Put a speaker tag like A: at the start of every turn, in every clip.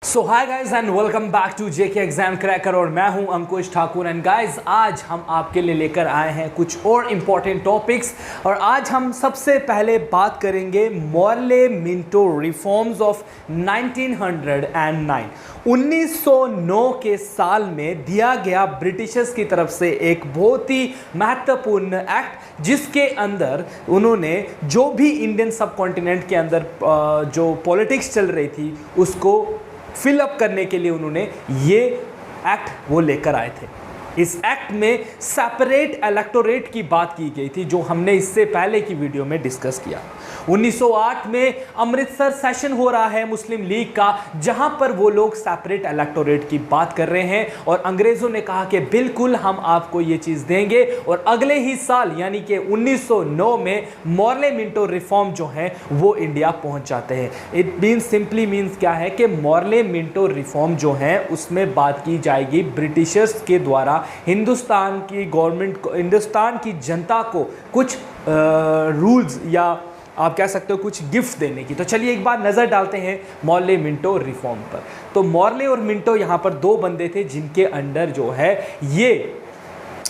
A: So hi guys and welcome back to JK exam cracker और मैं हूं Ankush Thakur. And guys आज हम आपके लिए लेकर आए हैं कुछ और इम्पॉर्टेंट टॉपिक्स। और आज हम सबसे पहले बात करेंगे मॉर्ले मिंटो रिफॉर्म्स ऑफ 1909। 1909 के साल में दिया गया ब्रिटिशर्स की तरफ से एक बहुत ही महत्वपूर्ण एक्ट, जिसके अंदर उन्होंने जो भी इंडियन सब कॉन्टिनेंट के अंदर जो पॉलिटिक्स चल रही थी उसको फिलअप करने के लिए उन्होंने ये एक्ट वो लेकर आए थे। इस एक्ट में सेपरेट इलेक्टोरेट की बात की गई थी, जो हमने इससे पहले की वीडियो में डिस्कस किया। 1908 में अमृतसर सेशन हो रहा है मुस्लिम लीग का, जहां पर वो लोग सेपरेट इलेक्टोरेट की बात कर रहे हैं और अंग्रेजों ने कहा कि बिल्कुल हम आपको ये चीज देंगे। और अगले ही साल यानी कि 1909 में मॉर्ले मिंटो रिफॉर्म जो है वो इंडिया पहुंच जाते हैं। इट मीन्स सिंपली मीन्स क्या है कि मॉर्ले मिंटो रिफॉर्म जो है उसमें बात की जाएगी ब्रिटिशर्स के द्वारा हिंदुस्तान की गवर्नमेंट को, हिंदुस्तान की जनता को कुछ रूल्स या आप कह सकते हो कुछ गिफ्ट देने की। तो चलिए एक बार नज़र डालते हैं मॉर्ले मिंटो रिफॉर्म पर। तो मॉर्ले और मिंटो यहाँ पर दो बंदे थे जिनके अंडर जो है ये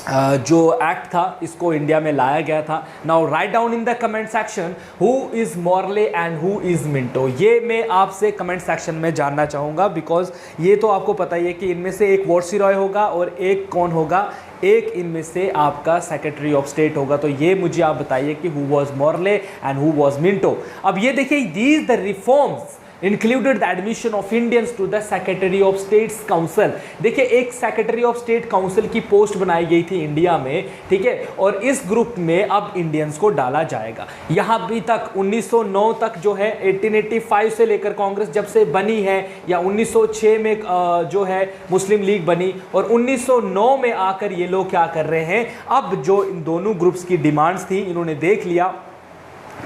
A: जो एक्ट था इसको इंडिया में लाया गया था। Now write down in the comment section who is Morley and who is Minto. ये मैं आपसे कमेंट सेक्शन में जानना चाहूँगा, बिकॉज ये तो आपको पता ही है कि इनमें से एक वायसरॉय होगा और एक कौन होगा, एक इनमें से आपका सेक्रेटरी ऑफ स्टेट होगा। तो ये मुझे आप बताइए कि who was Morley and who was Minto. अब ये देखिए, these the reforms included the admission of Indians to the secretary of states council. देखिए, एक सेक्रेटरी ऑफ स्टेट काउंसिल की पोस्ट बनाई गई थी इंडिया में, ठीक है, और इस ग्रुप में अब इंडियंस को डाला जाएगा। यहाँ भी तक 1909 तक जो है 1885 से लेकर कांग्रेस जब से बनी है, या 1906 में जो है मुस्लिम लीग बनी, और 1909 में आकर ये लोग क्या कर रहे हैं, अब जो इन दोनों ग्रुप्स की डिमांड्स थी इन्होंने देख लिया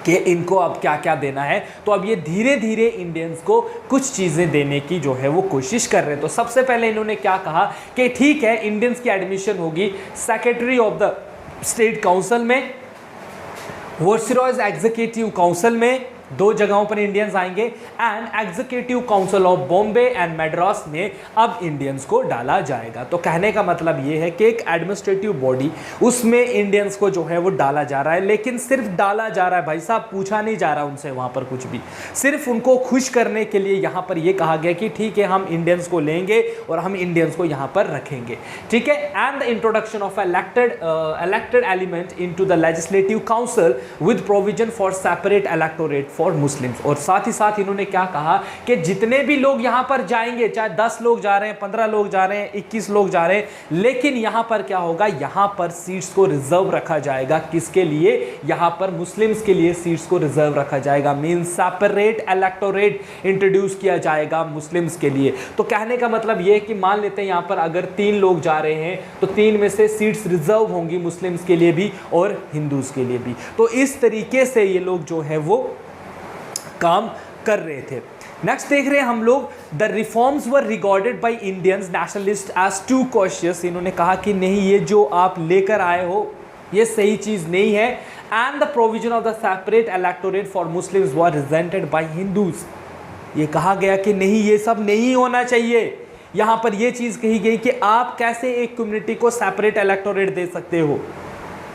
A: कि इनको अब क्या क्या देना है। तो अब ये धीरे धीरे इंडियंस को कुछ चीज़ें देने की जो है वो कोशिश कर रहे हैं। तो सबसे पहले इन्होंने क्या कहा कि ठीक है, इंडियंस की एडमिशन होगी secretary of the state council में, वायसरॉयज एग्जीक्यूटिव काउंसिल में, दो जगहों पर इंडियंस आएंगे, and executive council of Bombay and Madras में अब इंडियंस को डाला जाएगा। तो कहने का मतलब ये है कि एक एडमिनिस्ट्रेटिव बॉडी उसमें इंडियंस को जो है वो डाला जा रहा है, लेकिन सिर्फ डाला जा रहा है भाई साहब, पूछा नहीं जा रहा उनसे वहाँ पर कुछ भी। सिर्फ उनको खुश करने के लिए यहाँ पर ये कहा गया कि ठीक है, हम इंडियंस को लेंगे और हम इंडियंस को यहाँ पर रखेंगे, ठीक है। And the introduction of elected element into the legislative council with provision for separate electorate for Muslims. और साथ ही साथ इन्होंने क्या कहा कि जितने भी लोग यहां पर जाएंगे, चाहे 10 लोग जा रहे हैं, 15 लोग जा रहे हैं, 21 लोग जा रहे हैं, लेकिन यहां पर क्या होगा, यहां पर सीट्स को रिजर्व रखा जाएगा। किसके लिए? यहां पर मुस्लिम्स के लिए सीट्स को रिजर्व रखा जाएगा। मीन सेपरेट इलेक्टोरेट इंट्रोड्यूस किया जाएगा मुस्लिम्स के लिए। तो कहने का मतलब यह है कि मान लेते हैं यहां पर अगर 3 लोग जा रहे हैं तो 3 में से सीट्स रिजर्व होंगी मुस्लिम्स के लिए भी और हिंदूज के लिए भी। तो इस तरीके से ये लोग जो है वो काम कर रहे थे। नेक्स्ट देख रहे हैं हम लोग, the reforms were regarded by Indians nationalist as too cautious. इन्होंने कहा कि नहीं, ये जो आप लेकर आए हो ये सही चीज नहीं है। And the provision of the separate electorate for Muslims were rejected by Hindus. ये कहा गया कि नहीं, ये सब नहीं होना चाहिए। यहां पर यह चीज कही गई कि आप कैसे एक कम्युनिटी को सेपरेट इलेक्टोरेट दे सकते हो,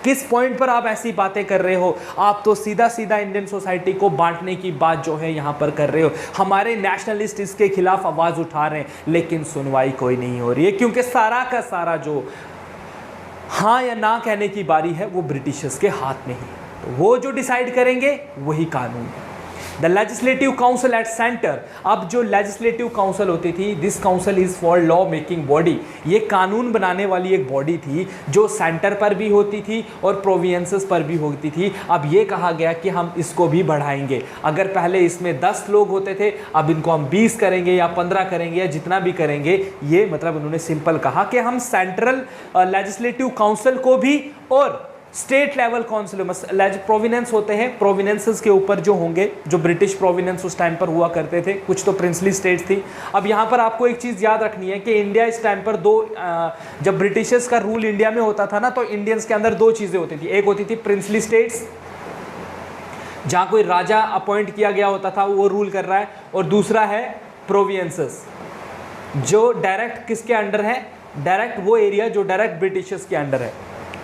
A: किस पॉइंट पर आप ऐसी बातें कर रहे हो। आप तो सीधा सीधा इंडियन सोसाइटी को बांटने की बात जो है यहां पर कर रहे हो। हमारे नेशनलिस्ट इसके खिलाफ आवाज उठा रहे हैं, लेकिन सुनवाई कोई नहीं हो रही है, क्योंकि सारा का सारा जो हाँ या ना कहने की बारी है वो ब्रिटिशर्स के हाथ में ही। तो वो जो डिसाइड करेंगे वही कानून है। The legislative council at centre. अब जो लेजिस्लेटिव काउंसिल होती थी, this council is for law making body. ये कानून बनाने वाली एक बॉडी थी जो सेंटर पर भी होती थी और प्रोविंसेस पर भी होती थी। अब ये कहा गया कि हम इसको भी बढ़ाएंगे। अगर पहले इसमें 10 लोग होते थे, अब इनको हम 20 करेंगे या 15 करेंगे या जितना भी करेंगे। ये मतलब उन्होंने सिंपल कहा कि हम सेंट्रल लेजिस्लेटिव काउंसिल को भी और स्टेट लेवल काउंसिल प्रोविनेंस होते हैं, प्रोविनेंसेस के ऊपर जो होंगे, जो ब्रिटिश प्रोविनेंस उस टाइम पर हुआ करते थे, कुछ तो प्रिंसली स्टेट्स थी। अब यहाँ पर आपको एक चीज़ याद रखनी है कि इंडिया इस टाइम पर जब ब्रिटिशर्स का रूल इंडिया में होता था ना, तो इंडियंस के अंदर 2 चीज़ें होती थी। एक होती थी प्रिंसली स्टेट्स, जहाँ कोई राजा अपॉइंट किया गया होता था वो रूल कर रहा है, और दूसरा है प्रोविंसेस। जो डायरेक्ट किसके अंडर है, डायरेक्ट वो एरिया जो डायरेक्ट ब्रिटिशर्स के अंडर है,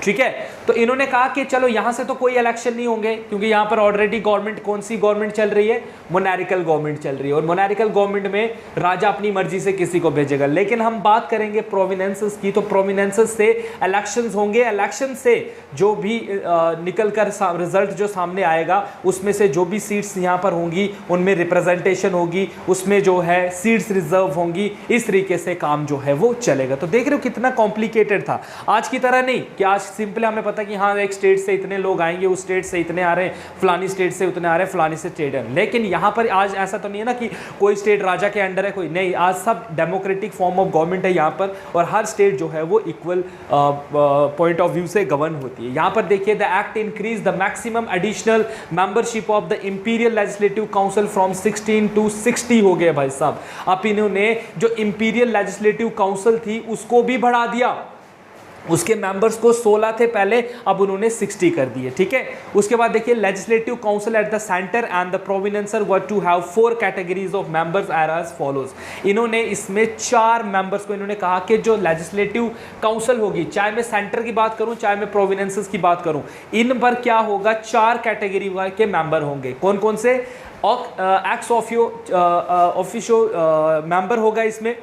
A: ठीक है। तो इन्होंने कहा कि चलो यहां से तो कोई इलेक्शन नहीं होंगे, क्योंकि यहां पर ऑलरेडी गवर्नमेंट, कौन सी गवर्नमेंट चल रही है, मोनारिकल गवर्नमेंट चल रही है, और मोनारिकल गवर्नमेंट में राजा अपनी मर्जी से किसी को भेजेगा। लेकिन हम बात करेंगे प्रोविनेंसेस की, तो प्रोविनेंसेस से इलेक्शंस होंगे, इलेक्शन से जो भी निकल कर रिजल्ट जो सामने आएगा, उसमें से जो भी सीट्स यहां पर होंगी उनमें रिप्रेजेंटेशन होगी, उसमें जो है सीट्स रिजर्व होंगी, इस तरीके से काम जो है वो चलेगा। तो देख रहे हो कितना कॉम्प्लिकेटेड था, आज की तरह नहीं कि आज सिंपल हमें पता कि हाँ एक स्टेट से इतने लोग आएंगे, उस स्टेट से इतने आ रहे हैं, फलानी स्टेट से उतने आ रहे हैं, फलानी से स्टेट है। लेकिन यहाँ पर आज ऐसा तो नहीं है ना कि कोई स्टेट राजा के अंडर है, कोई नहीं, आज सब डेमोक्रेटिक फॉर्म ऑफ गवर्नमेंट है यहाँ पर, और हर स्टेट जो है वो इक्वल पॉइंट ऑफ व्यू से गवर्न होती है। यहाँ पर देखिए, the act increase the maximum additional membership of the imperial legislative council from 16 to 60 हो गए भाई साहब। अब इन्होंने जो इंपीरियल लेजिस्लेटिव काउंसिल थी उसको भी बढ़ा दिया, उसके मेंबर्स को 16 थे पहले, अब उन्होंने 60 कर दिए, ठीक है। उसके बाद देखिए, legislative council at the centre and the provinces were to have 4 categories of members as follows. इन्होंने इसमें 4 मेंबर्स को इन्होंने कहा कि जो लेजिस्लेटिव काउंसिल होगी, चाहे मैं सेंटर की बात करूं चाहे मैं प्रोविनेंसेस की बात करूं, इन पर क्या होगा, 4 कैटेगरी के मेंबर होंगे। कौन कौन से? एक्स ऑफिशियो मेंबर होगा इसमें,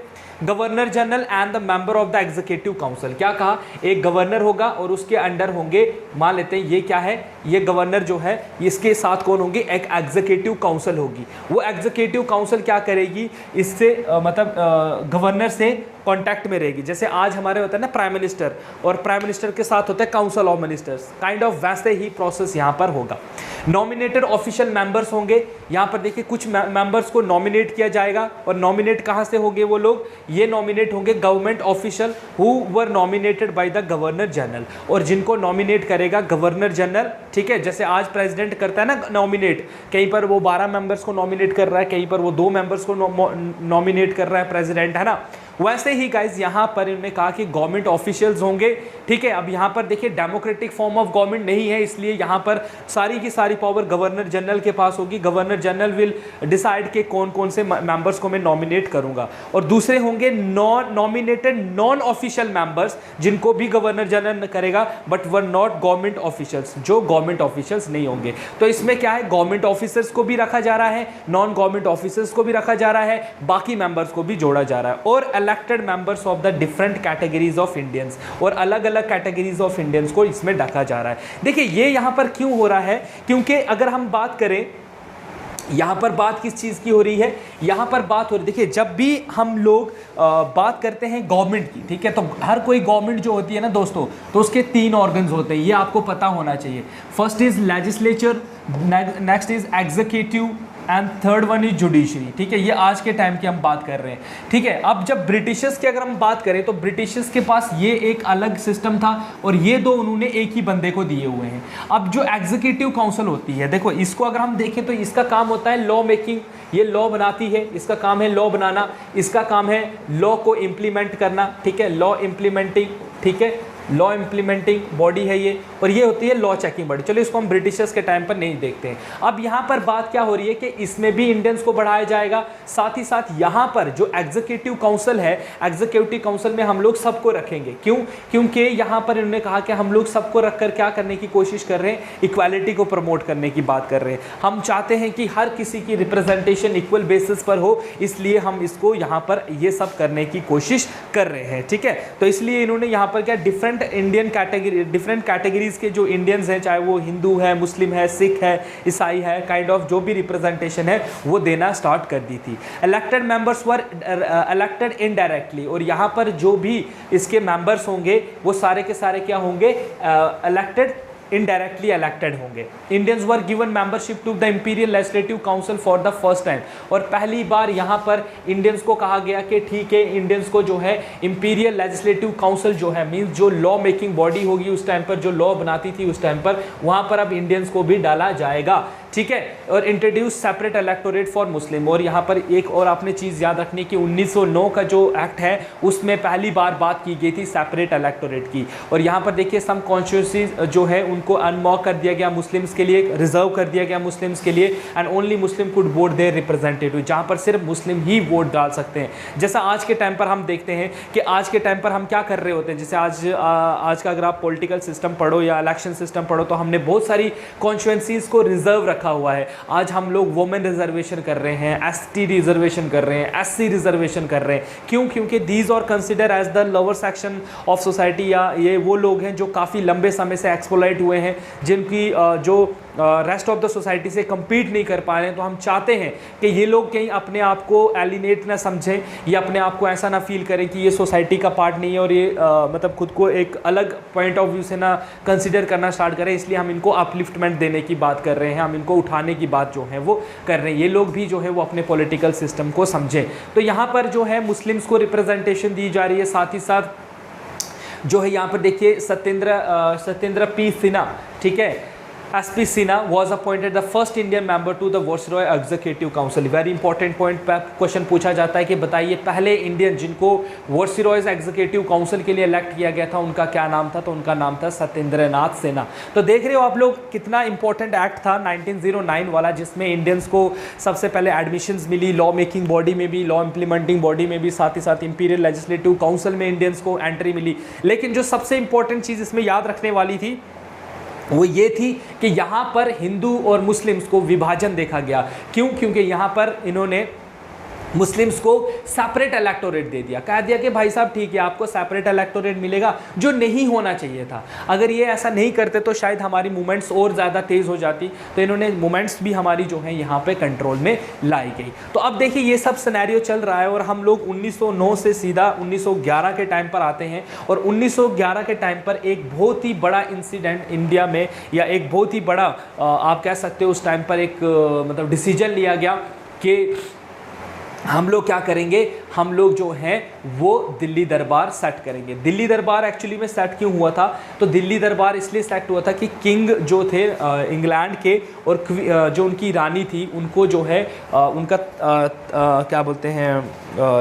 A: governor general and the member of the executive council. क्या कहा, एक गवर्नर होगा और उसके अंडर होंगे, मान लेते हैं ये क्या है, ये गवर्नर जो है, इसके साथ कौन होंगे, एक एग्जीक्यूटिव काउंसिल होगी। वो एग्जीक्यूटिव काउंसिल क्या करेगी, इससे मतलब गवर्नर से कांटेक्ट में रहेगी। जैसे आज हमारे होता है ना प्राइम मिनिस्टर, और प्राइम मिनिस्टर के साथ होता है council of ministers, kind of वैसे ही प्रोसेस यहाँ पर होगा। नॉमिनेटेड ऑफिशियल मेंबर्स होंगे, यहाँ पर देखिए कुछ मेंबर्स को नॉमिनेट किया जाएगा, और नॉमिनेट कहाँ से होंगे वो लोग, ये नॉमिनेट होंगे government official who were nominated by the governor general, और जिनको नॉमिनेट करेगा गवर्नर जनरल, ठीक है। जैसे आज प्रेसिडेंट करता है ना नॉमिनेट, कहीं पर वो 12 मेंबर्स को नॉमिनेट कर रहा है, कहीं पर वो 2 मेंबर्स को नॉमिनेट कर रहा है प्रेसिडेंट, है ना। वैसे ही गाइज यहाँ पर इन्होंने कहा कि गवर्नमेंट ऑफिशियल्स होंगे, ठीक है। अब यहाँ पर देखिए डेमोक्रेटिक फॉर्म ऑफ गवर्नमेंट नहीं है, इसलिए यहाँ पर सारी की सारी पावर गवर्नर जनरल के पास होगी। गवर्नर जनरल विल डिसाइड के कौन कौन से मेंबर्स को मैं नॉमिनेट करूंगा, और दूसरे होंगे non nominated non official members, जिनको भी गवर्नर जनरल करेगा but were not government officials, जो गवर्नमेंट ऑफिशियल्स नहीं होंगे। तो इसमें क्या है, गवर्नमेंट ऑफिसर्स को भी रखा जा रहा है, नॉन गवर्नमेंट ऑफिसर्स को भी रखा जा रहा है, बाकी मेंबर्स को भी जोड़ा जा रहा है, और elected members of the different categories of Indians, और अलग अलग कैटेगरीज ऑफ इंडियंस को इसमें ढका जा रहा है। देखिए ये यहां पर क्यों हो रहा है, क्योंकि अगर हम बात करें यहाँ पर बात किस चीज़ की हो रही है, यहाँ पर बात हो रही है, देखिए जब भी हम लोग बात करते हैं गवर्नमेंट की, ठीक है, तो हर कोई गवर्नमेंट जो होती है ना दोस्तों, तो उसके 3 ऑर्गन्स होते हैं, ये आपको पता होना चाहिए। First is legislature, next is executive and third one is judiciary, ठीक है। ये आज के टाइम की हम बात कर रहे हैं, ठीक है। अब जब ब्रिटिशर्स की अगर हम बात करें तो ब्रिटिशर्स के पास ये एक अलग सिस्टम था, और ये 2 उन्होंने एक ही बंदे को दिए हुए हैं। अब जो एग्जीक्यूटिव काउंसिल होती है, देखो इसको अगर हम देखें तो इसका काम होता है लॉ मेकिंग, ये लॉ बनाती है, इसका काम है लॉ बनाना, इसका काम है लॉ को इम्प्लीमेंट करना, ठीक है, लॉ इम्प्लीमेंटिंग, ठीक है, लॉ इम्प्लीमेंटिंग बॉडी है ये, और ये होती है लॉ चेकिंग बॉडी। चलो इसको हम ब्रिटिशर्स के टाइम पर नहीं देखते हैं। अब यहाँ पर बात क्या हो रही है कि इसमें भी इंडियंस को बढ़ाया जाएगा, साथ ही साथ यहाँ पर जो एग्जीक्यूटिव काउंसिल है, एग्जीक्यूटिव काउंसिल में हम लोग सबको रखेंगे। क्यों? क्योंकि यहाँ पर इन्होंने कहा कि हम लोग सबको रखकर क्या करने की कोशिश कर रहे हैं, इक्वालिटी को प्रमोट करने की बात कर रहे हैं। हम चाहते हैं कि हर किसी की रिप्रेजेंटेशन इक्वल बेसिस पर हो, इसलिए हम इसको यहाँ पर ये सब करने की कोशिश कर रहे हैं, ठीक है। तो इसलिए इन्होंने यहाँ पर क्या different Indian category, different categories के जो इंडियंस हैं, चाहे वो हिंदू है, मुस्लिम है, सिख है, ईसाई है, काइंड ऑफ जो भी रिप्रेजेंटेशन है वो देना स्टार्ट कर दी थी। Elected members were elected indirectly, और यहाँ पर जो भी इसके मेंबर्स होंगे वो सारे के सारे क्या होंगे, इलेक्टेड इनडायरेक्टली इलेक्टेड होंगे। Indians were given membership to the imperial legislative council for the first time, और पहली बार यहाँ पर इंडियंस को कहा गया कि ठीक है, इंडियंस को जो है इंपीरियल लेजिस्लेटिव काउंसिल जो है, मींस जो लॉ मेकिंग बॉडी होगी उस टाइम पर, जो लॉ बनाती थी उस टाइम पर, वहाँ पर अब इंडियंस को भी डाला जाएगा। ठीक है, और introduce separate electorate for Muslim. और यहाँ पर एक और आपने चीज़ याद रखनी कि 1909 का जो एक्ट है उसमें पहली बार बात की गई थी सेपरेट इलेक्टोरेट की। और यहाँ पर देखिए सम कॉन्स्टिट्यूंसीज जो है उनको अनमॉक कर दिया गया मुस्लिम्स के लिए, रिजर्व कर दिया गया मुस्लिम्स के लिए, and only Muslim could vote their representative, जहाँ पर सिर्फ मुस्लिम ही वोट डाल सकते हैं। जैसा आज के टाइम पर हम देखते हैं कि आज के टाइम पर हम क्या कर रहे होते हैं, जैसे आज का अगर आप पॉलिटिकल सिस्टम पढ़ो या इलेक्शन सिस्टम पढ़ो तो हमने बहुत सारी कॉन्स्टिट्यूंसीज को रिजर्व रखा हुआ है। आज हम लोग वुमेन रिजर्वेशन कर रहे हैं, एसटी रिजर्वेशन कर रहे हैं, एससी रिजर्वेशन कर रहे हैं। क्यों? क्योंकि these are consider as the lower section of society, या ये वो लोग हैं जो काफ़ी लंबे समय से एक्सप्लॉइट हुए हैं, जिनकी जो रेस्ट ऑफ द सोसाइटी से compete नहीं कर पा रहे हैं। तो हम चाहते हैं कि ये लोग कहीं अपने आप को एलिनेट ना समझें या अपने आप को ऐसा ना फील करें कि ये सोसाइटी का पार्ट नहीं है, और ये मतलब खुद को एक अलग पॉइंट ऑफ व्यू से ना कंसिडर करना स्टार्ट करें। इसलिए हम इनको अपलिफ्टमेंट देने की बात कर रहे हैं, हम इनको उठाने की बात जो है वो कर रहे हैं। ये लोग भी जो है वो अपने पॉलिटिकल सिस्टम को समझें। तो यहाँ पर जो है मुस्लिम्स को रिप्रेजेंटेशन दी जा रही है। साथ ही साथ जो है यहाँ पर देखिए सत्येंद्र पी सिन्हा, ठीक है, SP Sinha was appointed the first Indian member to the Viceroy Executive Council। Very important point पर क्वेश्चन पूछा जाता है कि बताइए पहले इंडियन जिनको वायसरॉयज एग्जीक्यूटिव काउंसिल के लिए इलेक्ट किया गया था उनका क्या नाम था? तो उनका नाम था सत्येंद्रनाथ सिन्हा। तो देख रहे हो आप लोग कितना इंपॉर्टेंट एक्ट था 1909 वाला, जिसमें इंडियंस को सबसे पहले एडमिशंस मिली, लॉ मेकिंग बॉडी में भी, लॉ इंप्लीमेंटिंग बॉडी में भी, साथ ही साथ इंपीरियल लेजिस्लेटिव काउंसिल में इंडियंस को एंट्री मिली। लेकिन जो सबसे इंपॉर्टेंट चीज़ इसमें याद रखने वाली थी वो ये थी कि यहाँ पर हिंदू और मुस्लिम्स को विभाजन देखा गया। क्यों? क्योंकि यहाँ पर इन्होंने मुस्लिम्स को सेपरेट इलेक्टोरेट दे दिया, कह दिया कि भाई साहब ठीक है आपको सेपरेट इलेक्टोरेट मिलेगा, जो नहीं होना चाहिए था। अगर ये ऐसा नहीं करते तो शायद हमारी मूवमेंट्स और ज़्यादा तेज़ हो जाती। तो इन्होंने मूवमेंट्स भी हमारी जो है यहाँ पे कंट्रोल में लाई गई। तो अब देखिए ये सब सिनेरियो चल रहा है और हम लोग 1909 से सीधा 1911 के टाइम पर आते हैं। और 1911 के टाइम पर एक बहुत ही बड़ा इंसिडेंट इंडिया में, या एक बहुत ही बड़ा आप कह सकते हो उस टाइम पर एक मतलब डिसीजन लिया गया कि हम लोग क्या करेंगे, हम लोग जो हैं वो दिल्ली दरबार सेट करेंगे। दिल्ली दरबार एक्चुअली में सेट क्यों हुआ था? तो दिल्ली दरबार इसलिए सेट हुआ था कि किंग जो थे इंग्लैंड के, और जो उनकी रानी थी उनको जो है उनका क्या बोलते हैं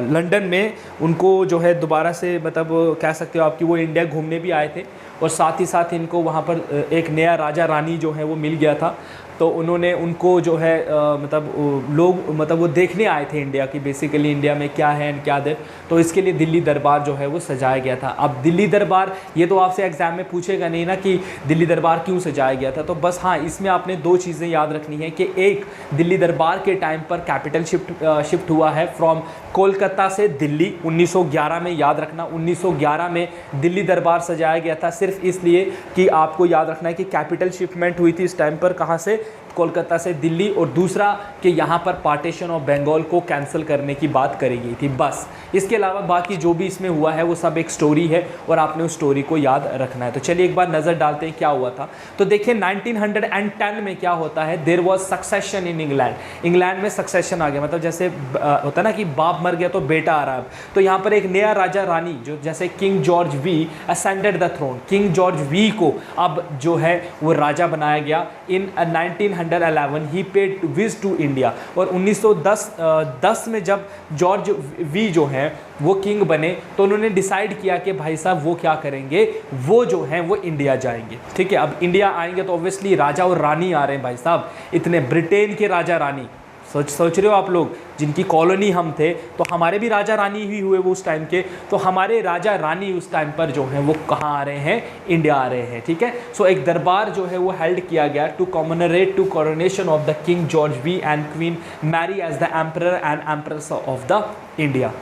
A: लंदन में उनको जो है दोबारा से मतलब कह सकते हो आपकी वो इंडिया घूमने भी आए थे, और साथ ही साथ इनको वहाँ पर एक नया राजा रानी जो है वो मिल गया था। तो उन्होंने उनको जो है मतलब लोग मतलब वो देखने आए थे इंडिया की, बेसिकली इंडिया में क्या है एंड क्या दे। तो इसके लिए दिल्ली दरबार जो है वो सजाया गया था। अब दिल्ली दरबार ये तो आपसे एग्जाम में पूछेगा नहीं ना कि दिल्ली दरबार क्यों सजाया गया था। तो बस हाँ, इसमें आपने दो चीज़ें याद रखनी है कि एक, दिल्ली दरबार के टाइम पर कैपिटल शिफ्ट हुआ है फ्रॉम कोलकाता से दिल्ली 1911 में। याद रखना 1911 में दिल्ली दरबार सजाया गया था, सिर्फ इसलिए कि आपको याद रखना है कि कैपिटल शिफ्टमेंट हुई थी इस टाइम पर, कहाँ से? कोलकाता से दिल्ली। और दूसरा कि यहाँ पर पार्टीशन ऑफ बंगाल को कैंसिल करने की बात करी गई थी, बस। इसके अलावा बाकी जो भी इसमें हुआ है वो सब एक स्टोरी है और आपने उस स्टोरी को याद रखना है। तो चलिए एक बार नज़र डालते हैं क्या हुआ था। तो देखिए 1910 में क्या होता है, there was succession in England. England में सक्सेशन आ गया, मतलब जैसे होता ना कि बाप मर गया तो बेटा आ रहा है। तो यहाँ पर एक नया राजा रानी जो जैसे king George V ascended the throne, king George V को अब जो है वो राजा बनाया गया। In 1911 he paid visit to India. और 1910 में जब जॉर्ज वी जो हैं वो किंग बने तो उन्होंने डिसाइड किया कि भाई साहब वो क्या करेंगे, वो जो हैं वो इंडिया जाएंगे। ठीक है, अब इंडिया आएंगे तो ऑब्वियसली राजा और रानी आ रहे हैं भाई साहब, इतने ब्रिटेन के राजा रानी। सोच रहे हो आप लोग, जिनकी कॉलोनी हम थे तो हमारे भी राजा रानी ही हुए वो उस टाइम के। तो हमारे राजा रानी उस टाइम पर जो हैं वो कहाँ आ रहे हैं, इंडिया आ रहे हैं। ठीक है, सो एक दरबार जो है वो हेल्ड किया गया to commemorate to coronation of the king George V and queen Mary as the emperor and empress of the India.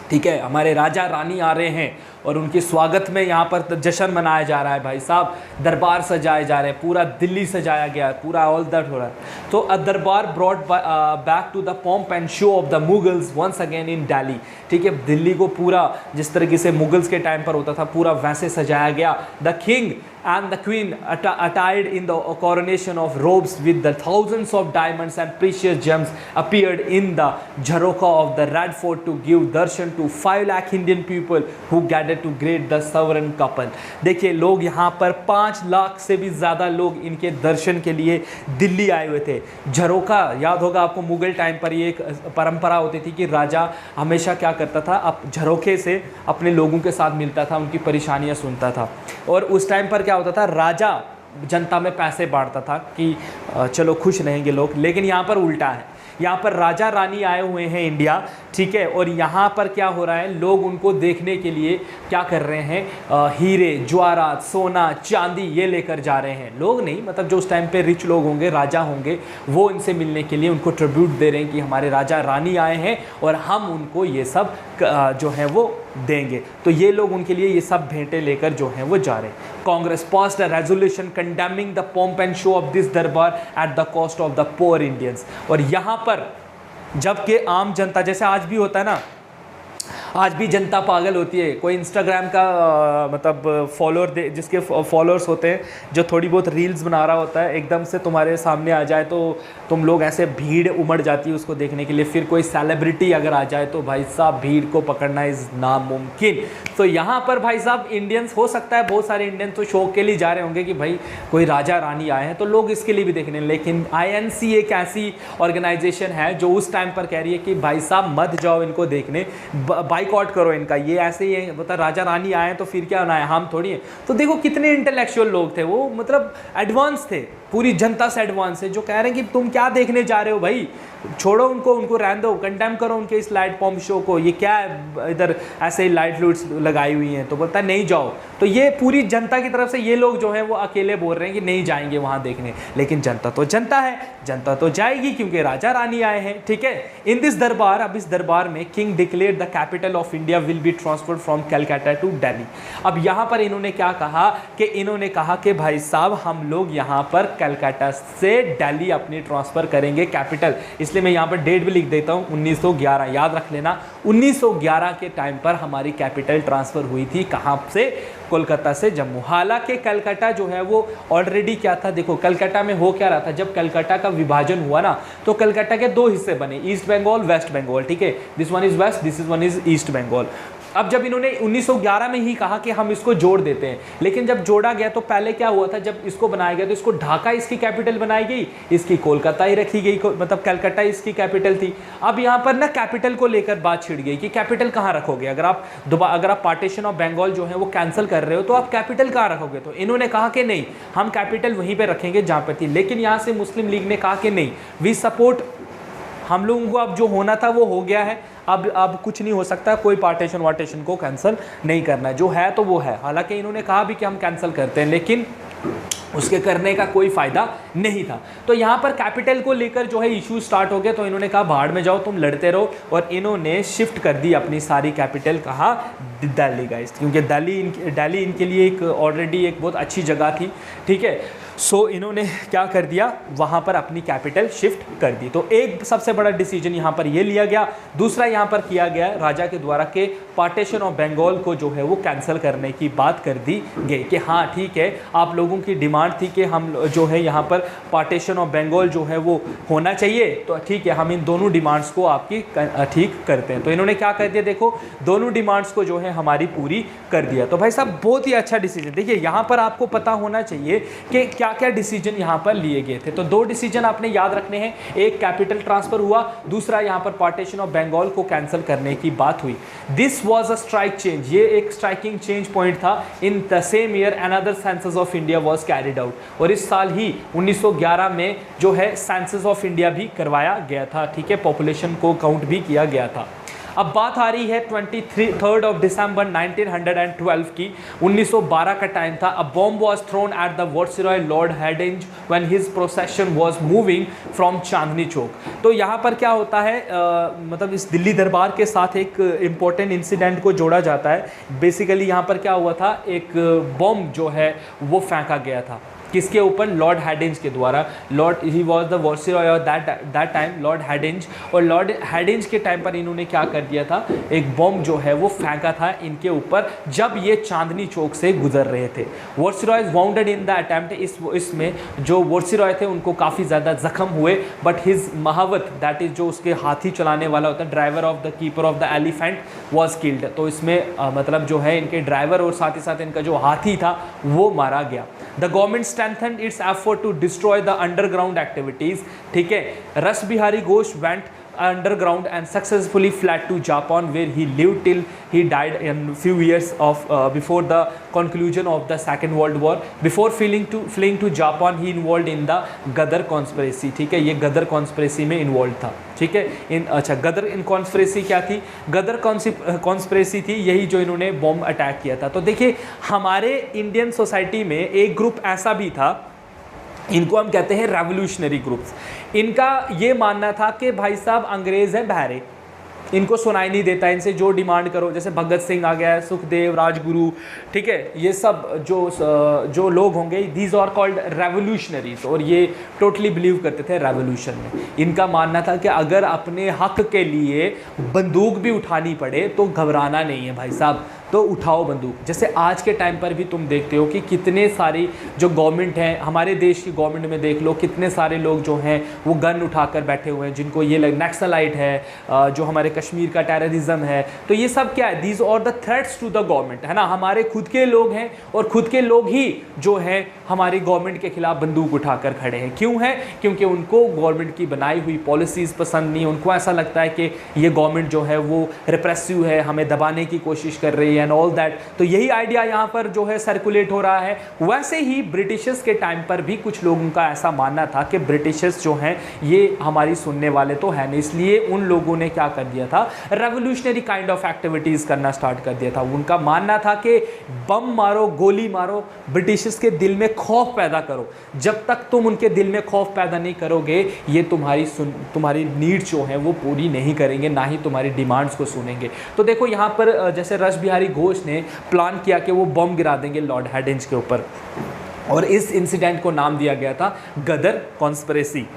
A: ठीक है, हमारे राजा रानी आ रहे हैं और उनके स्वागत में यहाँ पर जश्न मनाया जा रहा है भाई साहब, दरबार सजाए जा रहे हैं, पूरा दिल्ली सजाया गया है, पूरा ऑल दैट हो रहा है। तो a durbar brought back to the pomp and show of the Mughals once again in Delhi. ठीक है, दिल्ली को पूरा जिस तरीके से मुगल्स के टाइम पर होता था पूरा वैसे सजाया गया। The king and the queen attired in the coronation of robes with the thousands of diamonds and precious gems appeared in the Jharoka of the Red Fort to give darshan to 5 lakh Indian people who gathered to greet the sovereign couple. देखिए लोग यहाँ पर 5 लाख से भी ज़्यादा लोग इनके दर्शन के लिए दिल्ली आए हुए थे। झरोका याद होगा आपको, मुगल टाइम पर ये एक परंपरा होती थी कि राजा हमेशा क्या करता था, अब झरोखे से अपने लोगों के साथ मिलता था, उनकी परेशानियाँ सुनता था। और उस टाइम पर क्या होता था, राजा जनता में पैसे बांटता था कि चलो खुश रहेंगे लोग। लेकिन यहाँ पर उल्टा है, यहाँ पर राजा रानी आए हुए हैं इंडिया, ठीक है, और यहाँ पर क्या हो रहा है, लोग उनको देखने के लिए क्या कर रहे हैं, हीरे जवाहरात सोना चांदी ये लेकर जा रहे हैं। लोग नहीं, मतलब जो उस टाइम पे रिच लोग होंगे, राजा होंगे, वो इनसे मिलने के लिए उनको ट्रिब्यूट दे रहे हैं कि हमारे राजा रानी आए हैं और हम उनको ये सब जो है वो देंगे। तो ये लोग उनके लिए ये सब भेंटें लेकर जो हैं वो जा रहे हैं। Congress passed a resolution condemning the pomp and show of this durbar at the cost of the poor Indians. और यहाँ पर जबकि आम जनता, जैसे आज भी होता है ना, आज भी जनता पागल होती है। कोई इंस्टाग्राम का मतलब फॉलोअर जिसके फॉलोअर्स होते हैं, जो थोड़ी बहुत रील्स बना रहा होता है, एकदम से तुम्हारे सामने आ जाए तो तुम लोग ऐसे भीड़ उमड़ जाती है उसको देखने के लिए। फिर कोई सेलिब्रिटी अगर आ जाए तो भाई साहब भीड़ को पकड़ना इज़ नामुमकिन। तो यहाँ पर भाई साहब इंडियंस, हो सकता है बहुत सारे इंडियन तो शौक के लिए जा रहे होंगे कि भाई कोई राजा रानी आए हैं तो लोग इसके लिए भी देखने। लेकिन INC एक ऐसी ऑर्गेनाइजेशन है जो उस टाइम पर कह रही है कि भाई साहब मत जाओ इनको देखने, बाइकआउट करो इनका। ये ऐसे ही है, मतलब राजा रानी आए तो फिर क्या होना है, हम थोड़ी है। तो देखो कितने इंटेलेक्चुअल लोग थे वो, मतलब एडवांस थे, पूरी जनता से एडवांस है, जो कह रहे हैं कि तुम क्या देखने जा रहे हो भाई, छोड़ो उनको रहने दो, कंडेम करो उनके इस लाइट पॉम्प शो को, ये क्या है इधर ऐसे लाइट लूट्स लगाई हुई हैं। तो बोलता है नहीं जाओ। तो ये पूरी जनता की तरफ से ये लोग जो हैं वो अकेले बोल रहे हैं कि नहीं जाएंगे वहाँ देखने। लेकिन जनता तो जनता है, जनता तो जाएगी क्योंकि राजा रानी आए हैं, ठीक है। इन दिस दरबार, अब इस दरबार में king declare the capital of India will be transferred from Calcutta to Delhi. अब यहाँ पर इन्होंने क्या कहा कि इन्होंने कहा कि भाई साहब हम लोग यहाँ पर कलकत्ता से दिल्ली अपनी ट्रांसफ़र करेंगे कैपिटल। इसलिए मैं यहाँ पर डेट भी लिख देता हूँ 1911, याद रख लेना। 1911 के टाइम पर हमारी कैपिटल ट्रांसफ़र हुई थी, कहाँ से, कोलकाता से जम्मू। हालांकि कलकत्ता जो है वो ऑलरेडी क्या था, देखो कलकत्ता में हो क्या रहा था, जब कलकत्ता का विभाजन हुआ ना तो कलकत्ता के 2 हिस्से बने, ईस्ट बंगाल वेस्ट बंगाल, ठीक है। This one is west, this is one is east Bengal. अब जब इन्होंने 1911 में ही कहा कि हम इसको जोड़ देते हैं, लेकिन जब जोड़ा गया तो पहले क्या हुआ था, जब इसको बनाया गया तो इसको ढाका इसकी कैपिटल बनाई गई, इसकी कोलकाता ही रखी गई, मतलब कलकत्ता इसकी कैपिटल थी। अब यहाँ पर ना कैपिटल को लेकर बात छिड़ गई कि कैपिटल कहाँ रखोगे, अगर आप पार्टीशन ऑफ बंगाल जो है वो कैंसिल कर रहे हो तो आप कैपिटल कहाँ रखोगे। तो इन्होंने कहा कि नहीं, हम कैपिटल वहीं पर रखेंगे जहाँ पर थी। लेकिन यहाँ से मुस्लिम लीग ने कहा कि नहीं, वी सपोर्ट, हम लोगों को अब जो होना था वो हो गया है, अब कुछ नहीं हो सकता, कोई पार्टीशन को कैंसिल नहीं करना है, जो है तो वो है। हालांकि इन्होंने कहा भी कि हम कैंसिल करते हैं, लेकिन उसके करने का कोई फ़ायदा नहीं था। तो यहाँ पर कैपिटल को लेकर जो है इशू स्टार्ट हो गए, तो इन्होंने कहा भाड़ में जाओ, तुम लड़ते रहो, और इन्होंने शिफ्ट कर दी अपनी सारी कैपिटल कहाँ, दिल्ली गाइस, क्योंकि दिल्ली इनके लिए एक ऑलरेडी एक बहुत अच्छी जगह थी, ठीक है। सो इन्होंने क्या कर दिया, वहाँ पर अपनी कैपिटल शिफ्ट कर दी। तो एक सबसे बड़ा डिसीजन यहाँ पर ये लिया गया। दूसरा यहाँ पर किया गया राजा के द्वारा के पार्टीशन ऑफ बंगाल को जो है वो कैंसिल करने की बात कर दी गई कि हाँ ठीक है, आप लोगों की डिमांड थी कि हम जो है यहाँ पर पार्टीशन ऑफ बंगाल जो है वो होना चाहिए, तो ठीक है हम इन दोनों डिमांड्स को आपकी ठीक करते हैं। तो इन्होंने क्या कर दिया, देखो दोनों डिमांड्स को जो है हमारी पूरी कर दिया। तो भाई साहब बहुत ही अच्छा डिसीजन। देखिए यहाँ पर आपको पता होना चाहिए कि क्या क्या डिसीजन यहाँ पर लिए गए थे। तो 2 डिसीजन आपने याद रखने हैं, एक कैपिटल ट्रांसफर हुआ, दूसरा यहाँ पर पार्टीशन ऑफ बंगाल को कैंसिल करने की बात हुई। This was a strike change, ये एक स्ट्राइकिंग चेंज पॉइंट था। In the same year another census of India was carried out, और इस साल ही 1911 में जो है सेंसस ऑफ इंडिया भी करवाया गया था, ठीक है, पॉपुलेशन को काउंट भी किया गया था। अब बात आ रही है 23 ऑफ दिसंबर 1912 की। 1912 का टाइम था। A bomb was thrown at the viceroy Lord Hardinge when his procession was moving from Chandni Chowk. तो यहाँ पर क्या होता है, मतलब इस दिल्ली दरबार के साथ एक इम्पोर्टेंट इंसिडेंट को जोड़ा जाता है। बेसिकली यहाँ पर क्या हुआ था, एक बॉम्ब जो है वो फेंका गया था, किसके ऊपर? लॉर्ड हैडिंज के द्वारा। Lord he was the viceroy of that time, Lord Hardinge. और लॉर्ड हैडिंज के टाइम पर इन्होंने क्या कर दिया था, एक बॉम्ब जो है वो फेंका था इनके ऊपर जब ये चांदनी चौक से गुजर रहे थे। Viceroy bounded in the attempt, इसमें जो वायसरॉय थे उनको काफ़ी ज़्यादा जख्म हुए, बट हिज महावत, दैट इज जो उसके हाथी चलाने वाला होता है, driver of the keeper of the elephant was killed. तो इसमें मतलब जो है इनके ड्राइवर और साथ ही साथ इनका जो हाथी था वो मारा गया। The government strengthened its effort to destroy the underground activities, ठीक है। रस Bihari Ghosh went underground and successfully fled to Japan, where he lived till he died in few years of before the conclusion of the Second World War. Before fleeing to Japan, he involved in the Ghadar conspiracy, ठीक है। ये गदर conspiracy में involve था, ठीक है। अच्छा, गदर इन conspiracy क्या थी? गदर कॉन्स्पिरेसी थी यही जो इन्होंने बॉम्ब अटैक किया था। तो देखिए हमारे इंडियन सोसाइटी में एक ग्रुप ऐसा भी था, इनको हम कहते हैं रेवोल्यूशनरी ग्रुप्स। इनका ये मानना था कि भाई साहब अंग्रेज़ हैं बहरे, इनको सुनाई नहीं देता, इनसे जो डिमांड करो, जैसे भगत सिंह आ गया, सुखदेव, राजगुरु, ठीक है, ये सब जो लोग होंगे, दीज आर कॉल्ड रेवोल्यूशनरीज, और ये टोटली बिलीव करते थे रेवोल्यूशन में। इनका मानना था कि अगर अपने हक के लिए बंदूक भी उठानी पड़े तो घबराना नहीं है भाई साहब, तो उठाओ बंदूक। जैसे आज के टाइम पर भी तुम देखते हो कि कितने सारी जो गवर्नमेंट हैं, हमारे देश की गवर्नमेंट में देख लो कितने सारे लोग जो हैं वो गन उठाकर बैठे हुए हैं, जिनको ये नक्सलाइट है, जो हमारे कश्मीर का टेररिज्म है, तो ये सब क्या है? These are the threats to the government, है ना। हमारे खुद के लोग हैं और खुद के लोग ही जो है हमारी गवर्नमेंट के खिलाफ बंदूक उठाकर खड़े हैं। क्यों है? क्योंकि उनको गवर्नमेंट की बनाई हुई पॉलिसीज़ पसंद नहीं, उनको ऐसा लगता है कि ये गवर्नमेंट जो है वो रिप्रेसिव है, हमें दबाने की कोशिश कर रही है एंड ऑल दैट। तो यही आइडिया यहाँ पर जो है सर्कुलेट हो रहा है। वैसे ही ब्रिटिशर्स के टाइम पर भी कुछ लोगों का ऐसा मानना था कि ब्रिटिशर्स जो हैं ये हमारी सुनने वाले तो है नहीं, इसलिए उन लोगों ने क्या कर दिया था, रेवोल्यूशनरी काइंड ऑफ एक्टिविटीज़ करना स्टार्ट कर दिया था। उनका मानना था कि बम मारो, गोली मारो, ब्रिटिशर्स के दिल में खौफ पैदा करो। जब तक तुम उनके दिल में खौफ पैदा नहीं करोगे, ये तुम्हारी नीड्स जो हैं वो पूरी नहीं करेंगे, ना ही तुम्हारी डिमांड्स को सुनेंगे। तो देखो यहाँ पर जैसे रस बिहारी घोष ने प्लान किया कि वो बम गिरा देंगे लॉर्ड हैडिंज के ऊपर, और इस इंसिडेंट को नाम दिया गया था गदर कॉन्स्पिरेसी।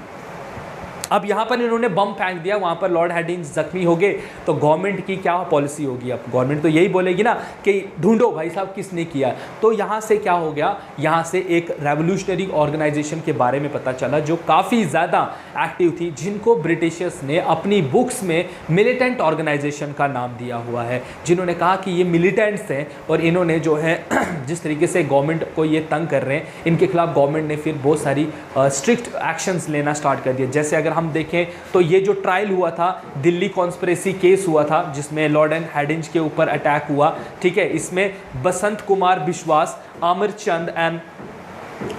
A: अब यहाँ पर इन्होंने बम फेंक दिया, वहाँ पर लॉर्ड हैडिंज जख्मी हो गए, तो गवर्नमेंट की क्या पॉलिसी होगी? अब गवर्नमेंट तो यही बोलेगी ना कि ढूंढो भाई साहब किसने किया। तो यहाँ से क्या हो गया, यहाँ से एक रेवोल्यूशनरी ऑर्गेनाइजेशन के बारे में पता चला जो काफ़ी ज़्यादा एक्टिव थी, जिनको ब्रिटिशर्स ने अपनी बुक्स में मिलिटेंट ऑर्गेनाइजेशन का नाम दिया हुआ है, जिन्होंने कहा कि ये मिलिटेंट्स हैं और इन्होंने जो है जिस तरीके से गवर्नमेंट को ये तंग कर रहे हैं, इनके खिलाफ गवर्नमेंट ने फिर बहुत सारी स्ट्रिक्ट एक्शंस लेना स्टार्ट कर दिया। जैसे अगर हम देखें तो ये जो ट्रायल हुआ था, दिल्ली कॉन्स्पिरेसी केस हुआ था जिसमें लॉर्ड हैडिंज के ऊपर अटैक हुआ, ठीक है। इसमें Basant Kumar Biswas, Amir Chand and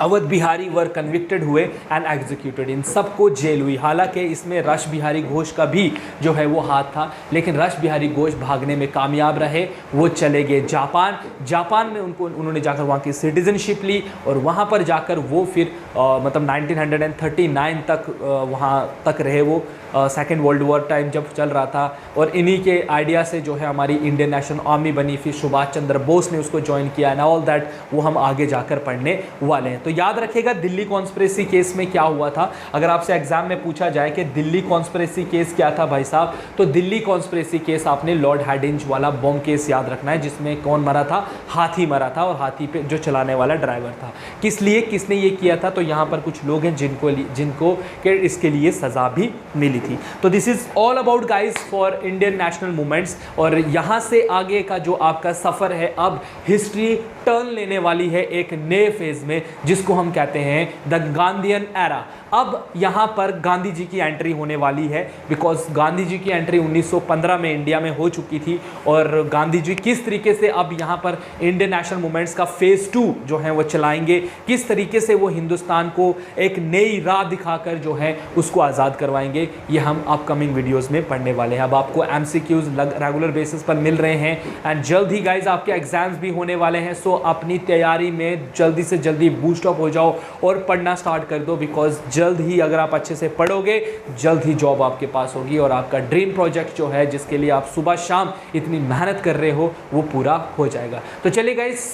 A: Awadh Bihari were convicted हुए एंड एग्जीक्यूटेड, इन सबको जेल हुई। हालांकि इसमें रस बिहारी घोष का भी जो है वो हाथ था, लेकिन रस बिहारी घोष भागने में कामयाब रहे, वो चले गए जापान में। उन्होंने जाकर वहाँ की सिटीजनशिप ली और वहाँ पर जाकर वो फिर मतलब 1939 तक वहाँ तक रहे वो, सेकेंड वर्ल्ड वॉर टाइम जब चल रहा था। और इन्हीं के आइडिया से जो है हमारी इंडियन नेशनल आर्मी बनी, फिर सुभाष चंद्र बोस ने उसको ज्वाइन किया एंड ऑल दैट, वो हम आगे जाकर पढ़ने वाले हैं। तो याद रखिएगा दिल्ली कॉन्स्पिरेसी केस में क्या हुआ था। अगर आपसे एग्जाम में पूछा जाए कि दिल्ली कॉन्स्पिरेसी केस क्या था भाई साहब, तो दिल्ली कॉन्स्पिरेसी केस आपने लॉर्ड हैडिंज वाला बॉम्ब केस याद रखना है, जिसमें कौन मरा था, हाथी मरा था, और हाथी पे जो चलाने वाला ड्राइवर था। किसने ये किया था, तो यहाँ पर कुछ लोग हैं जिनको इसके लिए सज़ा भी मिली थी। तो this is all about guys for Indian national movements. और यहाँ से आगे का जो आपका सफ़र है, अब हिस्ट्री टर्न लेने वाली है एक नए फेज़ में, जिसको हम कहते हैं द गांधीयन एरा। अब यहाँ पर गांधी जी की एंट्री होने वाली है, बिकॉज गांधी जी की एंट्री 1915 में इंडिया में हो चुकी थी, और गांधी जी किस तरीके से अब यहाँ पर इंडियन नेशनल मूवमेंट्स का फेज़ 2 जो है वो चलाएंगे, किस तरीके से वो हिंदुस्तान को एक नई राह दिखाकर जो है उसको आज़ाद करवाएंगे, ये हम अपकमिंग वीडियोस में पढ़ने वाले हैं। अब आपको MCQs रेगुलर बेसिस पर मिल रहे हैं, एंड जल्द ही गाइज आपके एग्जाम्स भी होने वाले हैं। सो तो अपनी तैयारी में जल्दी से जल्दी बूस्ट अप हो जाओ और पढ़ना स्टार्ट कर दो, बिकॉज जल्द ही अगर आप अच्छे से पढ़ोगे जल्द ही जॉब आपके पास होगी और आपका ड्रीम प्रोजेक्ट जो है जिसके लिए आप सुबह शाम इतनी मेहनत कर रहे हो वो पूरा हो जाएगा। तो चलिए guys,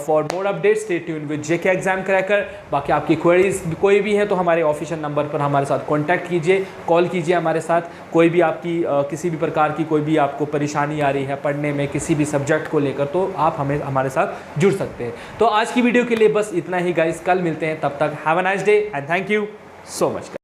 A: for more update stay tuned with JK exam cracker. बाकी आपकी क्वेरीज कोई भी है तो हमारे ऑफिशियल नंबर पर हमारे साथ कॉन्टैक्ट कीजिए, कॉल कीजिए हमारे साथ। कोई भी आपकी किसी भी प्रकार की कोई भी आपको परेशानी आ रही है पढ़ने में किसी भी सब्जेक्ट को लेकर तो आप हमारे साथ जुड़ सकते हैं। तो आज की वीडियो के लिए बस इतना ही गाइस, कल मिलते हैं, तब तक have a nice day and thank you so much.